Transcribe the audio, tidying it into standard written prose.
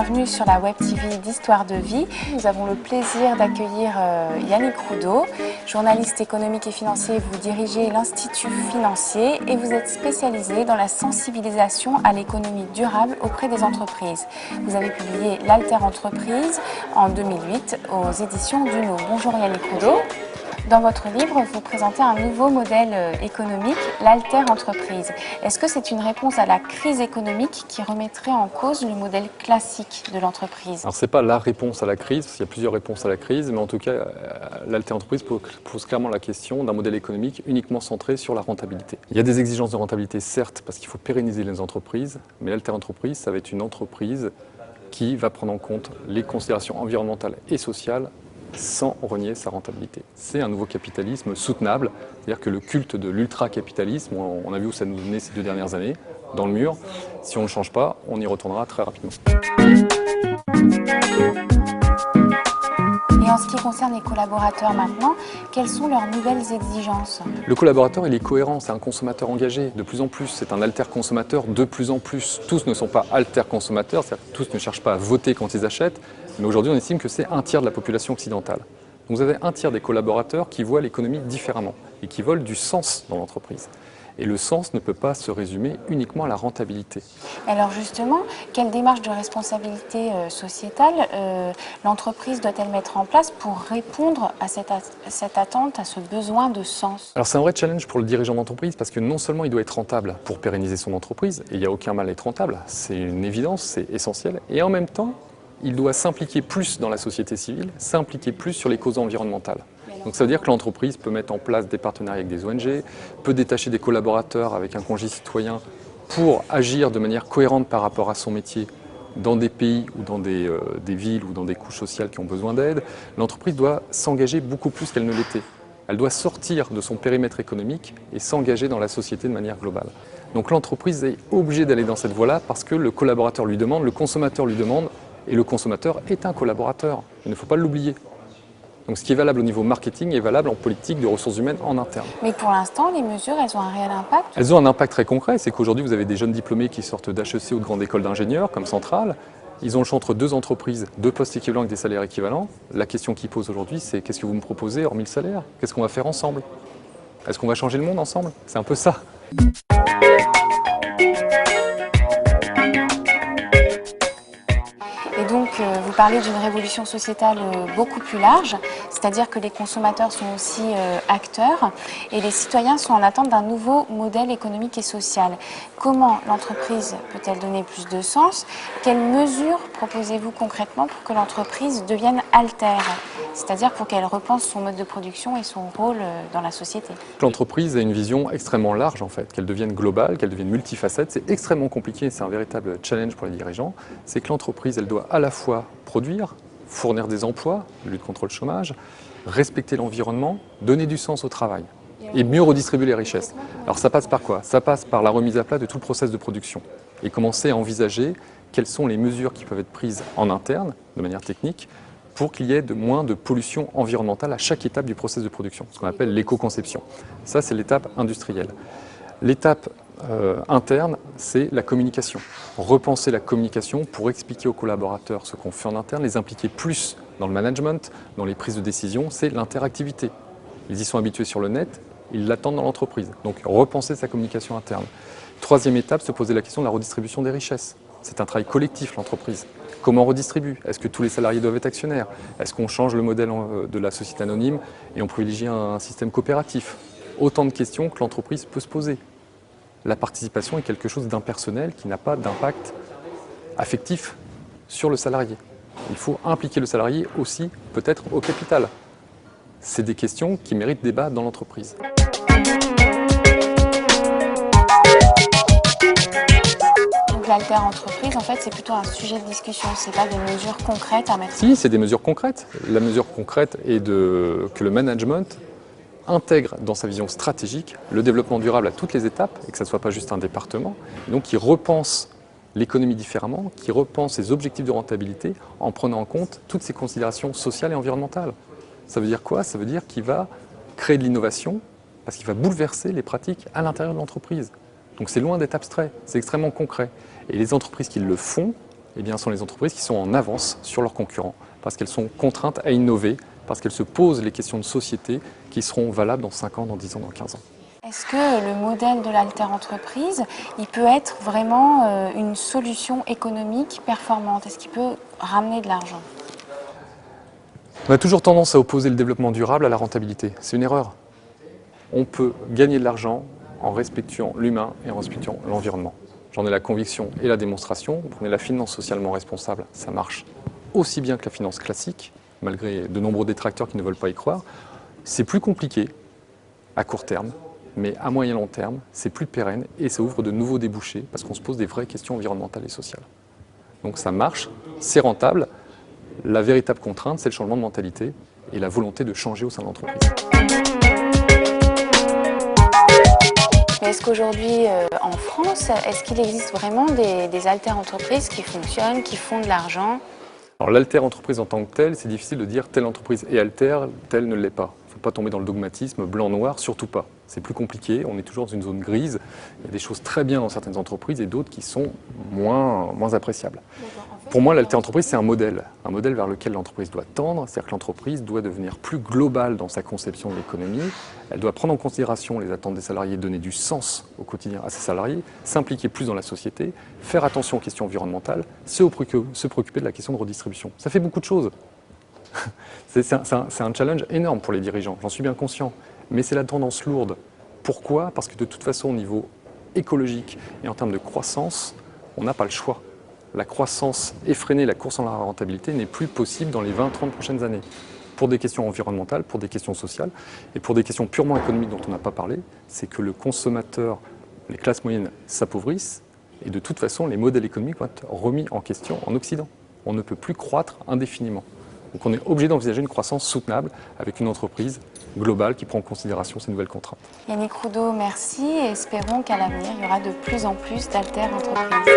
bienvenue sur la Web TV d'Histoire de Vie. Nous avons le plaisir d'accueillir Yannick Roudot, journaliste économique et financier. Vous dirigez l'Institut financier et vous êtes spécialisé dans la sensibilisation à l'économie durable auprès des entreprises. Vous avez publié l'Alter Entreprise en 2008 aux éditions Duno. Bonjour Yannick Roudot. Dans votre livre, vous présentez un nouveau modèle économique, l'Alter Entreprise. Est-ce que c'est une réponse à la crise économique qui remettrait en cause le modèle classique de l'entreprise? Alors, ce n'est pas la réponse à la crise, parce qu'il y a plusieurs réponses à la crise, mais en tout cas, l'Alter Entreprise pose clairement la question d'un modèle économique uniquement centré sur la rentabilité. Il y a des exigences de rentabilité, certes, parce qu'il faut pérenniser les entreprises, mais l'Alter Entreprise, ça va être une entreprise qui va prendre en compte les considérations environnementales et sociales sans renier sa rentabilité. C'est un nouveau capitalisme soutenable, c'est-à-dire que le culte de l'ultra-capitalisme, on a vu où ça nous menait ces 2 dernières années, dans le mur. Si on ne change pas, on y retournera très rapidement. Et en ce qui concerne les collaborateurs maintenant, quelles sont leurs nouvelles exigences? Le collaborateur, il est cohérent, c'est un consommateur engagé, de plus en plus. C'est un alter consommateur de plus en plus. Tous ne sont pas alter consommateurs, c'est-à-dire que tous ne cherchent pas à voter quand ils achètent, mais aujourd'hui on estime que c'est 1/3 de la population occidentale. Donc vous avez 1/3 des collaborateurs qui voient l'économie différemment et qui veulent du sens dans l'entreprise. Et le sens ne peut pas se résumer uniquement à la rentabilité. Alors justement, quelle démarche de responsabilité sociétale l'entreprise doit-elle mettre en place pour répondre à cette attente, à ce besoin de sens? Alors c'est un vrai challenge pour le dirigeant d'entreprise parce que non seulement il doit être rentable pour pérenniser son entreprise, et il n'y a aucun mal à être rentable, c'est une évidence, c'est essentiel, et en même temps, il doit s'impliquer plus dans la société civile, s'impliquer plus sur les causes environnementales. Donc ça veut dire que l'entreprise peut mettre en place des partenariats avec des ONG, peut détacher des collaborateurs avec un congé citoyen pour agir de manière cohérente par rapport à son métier dans des pays ou dans des villes ou dans des couches sociales qui ont besoin d'aide. L'entreprise doit s'engager beaucoup plus qu'elle ne l'était. Elle doit sortir de son périmètre économique et s'engager dans la société de manière globale. Donc l'entreprise est obligée d'aller dans cette voie-là parce que le collaborateur lui demande, le consommateur lui demande, et le consommateur est un collaborateur. Il ne faut pas l'oublier. Donc ce qui est valable au niveau marketing est valable en politique de ressources humaines en interne. Mais pour l'instant, les mesures, elles ont un réel impact? Elles ont un impact très concret, c'est qu'aujourd'hui vous avez des jeunes diplômés qui sortent d'HEC ou de grandes écoles d'ingénieurs comme Centrale. Ils ont le choix entre 2 entreprises, 2 postes équivalents avec des salaires équivalents. La question qu'ils posent aujourd'hui, c'est qu'est-ce que vous me proposez hormis le salaire? Qu'est-ce qu'on va faire ensemble? Est-ce qu'on va changer le monde ensemble? C'est un peu ça. Et donc, vous parlez d'une révolution sociétale beaucoup plus large, c'est-à-dire que les consommateurs sont aussi acteurs et les citoyens sont en attente d'un nouveau modèle économique et social. Comment l'entreprise peut-elle donner plus de sens? Quelles mesures proposez-vous concrètement pour que l'entreprise devienne alter, c'est-à-dire pour qu'elle repense son mode de production et son rôle dans la société? L'entreprise a une vision extrêmement large en fait, qu'elle devienne globale, qu'elle devienne multifacette. C'est extrêmement compliqué, c'est un véritable challenge pour les dirigeants. C'est que l'entreprise, elle doit à la fois produire, fournir des emplois, lutte contre le chômage, respecter l'environnement, donner du sens au travail et mieux redistribuer les richesses. Alors ça passe par quoi? Ça passe par la remise à plat de tout le process de production et commencer à envisager quelles sont les mesures qui peuvent être prises en interne, de manière technique, pour qu'il y ait moins de pollution environnementale à chaque étape du process de production, ce qu'on appelle l'éco-conception. Ça, c'est l'étape industrielle. L'étape interne, c'est la communication. Repenser la communication pour expliquer aux collaborateurs ce qu'on fait en interne, les impliquer plus dans le management, dans les prises de décision, c'est l'interactivité. Ils y sont habitués sur le net, ils l'attendent dans l'entreprise. Donc repenser sa communication interne. 3e étape, se poser la question de la redistribution des richesses. C'est un travail collectif, l'entreprise. Comment on redistribue? Est-ce que tous les salariés doivent être actionnaires? Est-ce qu'on change le modèle de la société anonyme et on privilégie un système coopératif? Autant de questions que l'entreprise peut se poser. La participation est quelque chose d'impersonnel qui n'a pas d'impact affectif sur le salarié. Il faut impliquer le salarié aussi, peut-être au capital. C'est des questions qui méritent débat dans l'entreprise. Donc l'alter entreprise, en fait, c'est plutôt un sujet de discussion, c'est pas des mesures concrètes à mettre en place. Si, c'est des mesures concrètes. La mesure concrète est que le management intègre dans sa vision stratégique le développement durable à toutes les étapes et que ça ne soit pas juste un département. Donc qui repense l'économie différemment, qui repense ses objectifs de rentabilité en prenant en compte toutes ces considérations sociales et environnementales. Ça veut dire quoi? Ça veut dire qu'il va créer de l'innovation parce qu'il va bouleverser les pratiques à l'intérieur de l'entreprise. Donc c'est loin d'être abstrait, c'est extrêmement concret. Et les entreprises qui le font eh bien, sont les entreprises qui sont en avance sur leurs concurrents, parce qu'elles sont contraintes à innover, parce qu'elles se posent les questions de société qui seront valables dans 5 ans, dans 10 ans, dans 15 ans. Est-ce que le modèle de l'alter-entreprise, il peut être vraiment une solution économique performante? Est-ce qu'il peut ramener de l'argent? On a toujours tendance à opposer le développement durable à la rentabilité. C'est une erreur. On peut gagner de l'argent en respectant l'humain et en respectant l'environnement. J'en ai la conviction et la démonstration. Vous prenez la finance socialement responsable, ça marche aussi bien que la finance classique, malgré de nombreux détracteurs qui ne veulent pas y croire. C'est plus compliqué à court terme, mais à moyen long terme, c'est plus pérenne et ça ouvre de nouveaux débouchés parce qu'on se pose des vraies questions environnementales et sociales. Donc ça marche, c'est rentable. La véritable contrainte, c'est le changement de mentalité et la volonté de changer au sein de l'entreprise. Est-ce qu'aujourd'hui, en France, est-ce qu'il existe vraiment des alter-entreprises qui fonctionnent, qui font de l'argent? Alors l'alter-entreprise en tant que telle, c'est difficile de dire telle entreprise est alter, telle ne l'est pas. Il ne faut pas tomber dans le dogmatisme blanc-noir, surtout pas. C'est plus compliqué, on est toujours dans une zone grise. Il y a des choses très bien dans certaines entreprises et d'autres qui sont moins appréciables. Pour moi, l'alter-entreprise, c'est un modèle vers lequel l'entreprise doit tendre, c'est-à-dire que l'entreprise doit devenir plus globale dans sa conception de l'économie, elle doit prendre en considération les attentes des salariés, donner du sens au quotidien à ses salariés, s'impliquer plus dans la société, faire attention aux questions environnementales, se préoccuper de la question de redistribution. Ça fait beaucoup de choses. C'est un challenge énorme pour les dirigeants, j'en suis bien conscient, mais c'est la tendance lourde. Pourquoi? Parce que de toute façon, au niveau écologique et en termes de croissance, on n'a pas le choix. La croissance effrénée, la course en la rentabilité n'est plus possible dans les 20-30 prochaines années. Pour des questions environnementales, pour des questions sociales et pour des questions purement économiques dont on n'a pas parlé, c'est que le consommateur, les classes moyennes s'appauvrissent et de toute façon, les modèles économiques vont être remis en question en Occident. On ne peut plus croître indéfiniment. Donc on est obligé d'envisager une croissance soutenable avec une entreprise globale qui prend en considération ces nouvelles contraintes. Yannick Roudot, merci et espérons qu'à l'avenir, il y aura de plus en plus d'alter-entreprises.